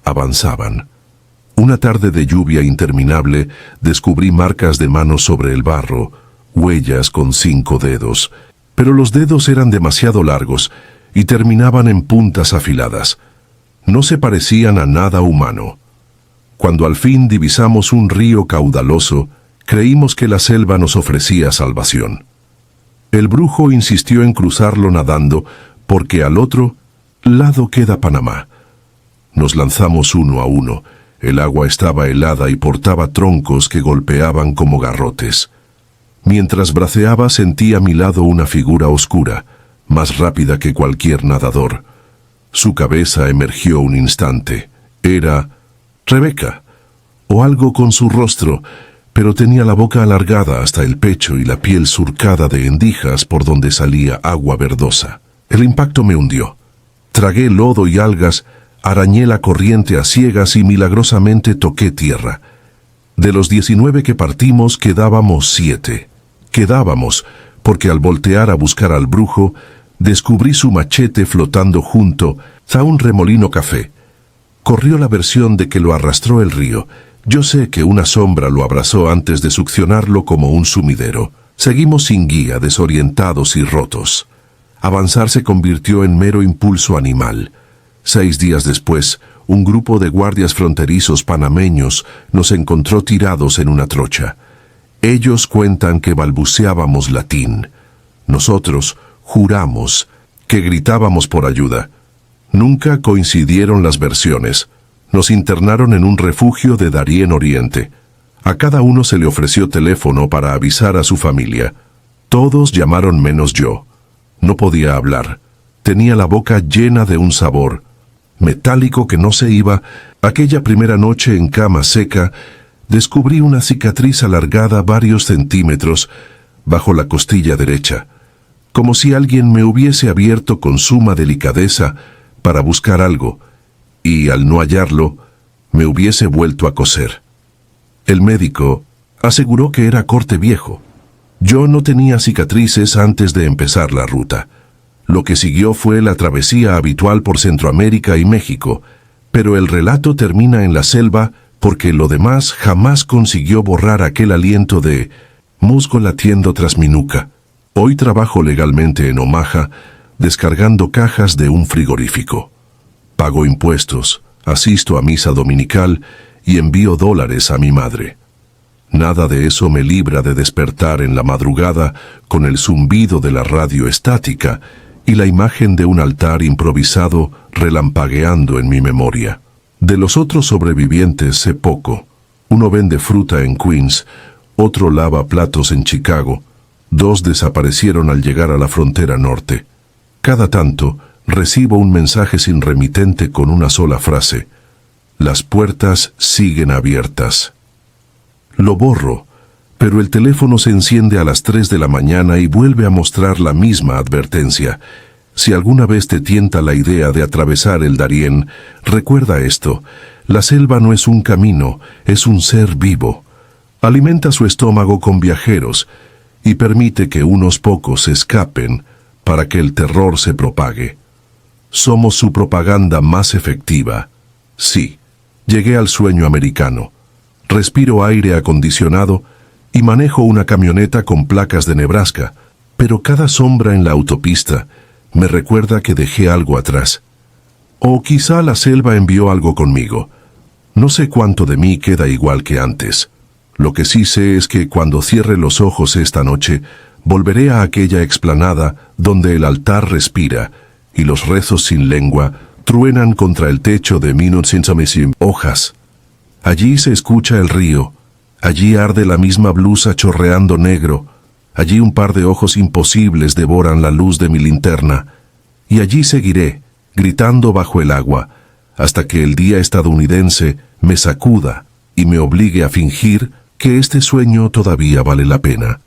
avanzaban. Una tarde de lluvia interminable descubrí marcas de manos sobre el barro, huellas con 5 dedos, pero los dedos eran demasiado largos y terminaban en puntas afiladas. No se parecían a nada humano. Cuando al fin divisamos un río caudaloso, creímos que la selva nos ofrecía salvación. El brujo insistió en cruzarlo nadando, porque al otro lado queda Panamá. Nos lanzamos uno a uno. El agua estaba helada y portaba troncos que golpeaban como garrotes. Mientras braceaba sentí a mi lado una figura oscura, más rápida que cualquier nadador. Su cabeza emergió un instante. Era Rebeca, o algo con su rostro, pero tenía la boca alargada hasta el pecho y la piel surcada de endijas por donde salía agua verdosa. El impacto me hundió. Tragué lodo y algas, arañé la corriente a ciegas y milagrosamente toqué tierra. De los 19 que partimos quedábamos 7. Quedábamos, porque al voltear a buscar al brujo, descubrí su machete flotando junto a un remolino café. Corrió la versión de que lo arrastró el río. Yo sé que una sombra lo abrazó antes de succionarlo como un sumidero. Seguimos sin guía, desorientados y rotos. Avanzar se convirtió en mero impulso animal. 6 días después, un grupo de guardias fronterizos panameños nos encontró tirados en una trocha. Ellos cuentan que balbuceábamos latín. Nosotros juramos que gritábamos por ayuda. Nunca coincidieron las versiones. Nos internaron en un refugio de Darién Oriente. A cada uno se le ofreció teléfono para avisar a su familia. Todos llamaron menos yo. No podía hablar. Tenía la boca llena de un sabor metálico que no se iba. Aquella primera noche en cama seca, descubrí una cicatriz alargada varios centímetros bajo la costilla derecha, como si alguien me hubiese abierto con suma delicadeza para buscar algo, y al no hallarlo, me hubiese vuelto a coser. El médico aseguró que era corte viejo. Yo no tenía cicatrices antes de empezar la ruta. Lo que siguió fue la travesía habitual por Centroamérica y México, pero el relato termina en la selva porque lo demás jamás consiguió borrar aquel aliento de musgo latiendo tras mi nuca. Hoy trabajo legalmente en Omaha, descargando cajas de un frigorífico. Pago impuestos, asisto a misa dominical y envío dólares a mi madre. Nada de eso me libra de despertar en la madrugada con el zumbido de la radio estática y la imagen de un altar improvisado relampagueando en mi memoria. De los otros sobrevivientes sé poco. Uno vende fruta en Queens, otro lava platos en Chicago. 2 desaparecieron al llegar a la frontera norte. Cada tanto recibo un mensaje sin remitente con una sola frase: las puertas siguen abiertas. Lo borro, pero el teléfono se enciende a las 3 de la mañana y vuelve a mostrar la misma advertencia. Si alguna vez te tienta la idea de atravesar el Darién, recuerda esto: la selva no es un camino, es un ser vivo. Alimenta su estómago con viajeros y permite que unos pocos escapen para que el terror se propague. Somos su propaganda más efectiva. Sí, llegué al sueño americano. Respiro aire acondicionado y manejo una camioneta con placas de Nebraska, pero cada sombra en la autopista me recuerda que dejé algo atrás. O quizá la selva envió algo conmigo. No sé cuánto de mí queda igual que antes. Lo que sí sé es que cuando cierre los ojos esta noche, volveré a aquella explanada donde el altar respira y los rezos sin lengua Truenan contra el techo de Minutsinsamishim hojas. Allí se escucha el río. Allí arde la misma blusa chorreando negro. Allí un par de ojos imposibles devoran la luz de mi linterna. Y allí seguiré, gritando bajo el agua, hasta que el día estadounidense me sacuda y me obligue a fingir que este sueño todavía vale la pena.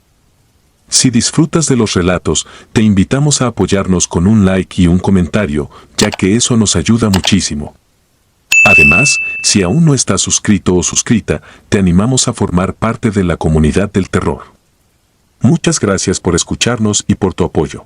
Si disfrutas de los relatos, te invitamos a apoyarnos con un like y un comentario, ya que eso nos ayuda muchísimo. Además, si aún no estás suscrito o suscrita, te animamos a formar parte de la comunidad del terror. Muchas gracias por escucharnos y por tu apoyo.